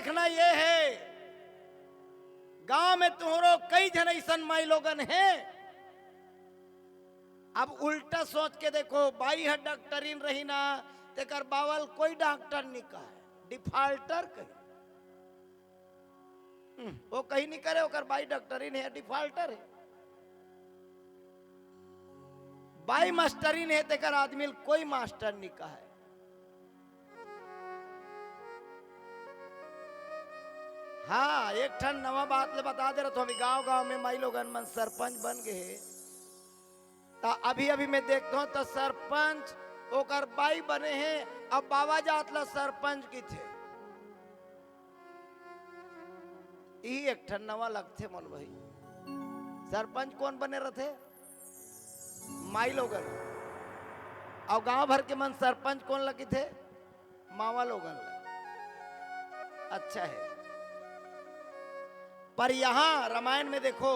देखना ये है, गांव में तुम्हारो कई जन ऐसा माई लोगन है। अब उल्टा सोच के देखो, बाई है डॉक्टरीन रही ना तेकर बावल कोई डॉक्टर नहीं कहा, डिफाल्टर कही। वो कहीं नहीं करे, ओकर बाई डॉक्टरीन है, डिफाल्टर है। बाई मास्टरीन है तेकर आदमी कोई मास्टर नहीं कहा है। हाँ, एक ठन नवा बात ले बता दे रहा तो, अभी गांव गांव में माई लोगन मन सरपंच बन गए। अभी अभी मैं देखता हूं तो सरपंच ओकर बाई बने हैं। अब बाबा जात ला सरपंच की थे, यही एक ठन नवा लगते मन भाई। सरपंच कौन बने रहते? माई लोगन। और गांव भर के मन सरपंच कौन लगी थे? मावा लोगन। अच्छा है, पर यहां रामायण में देखो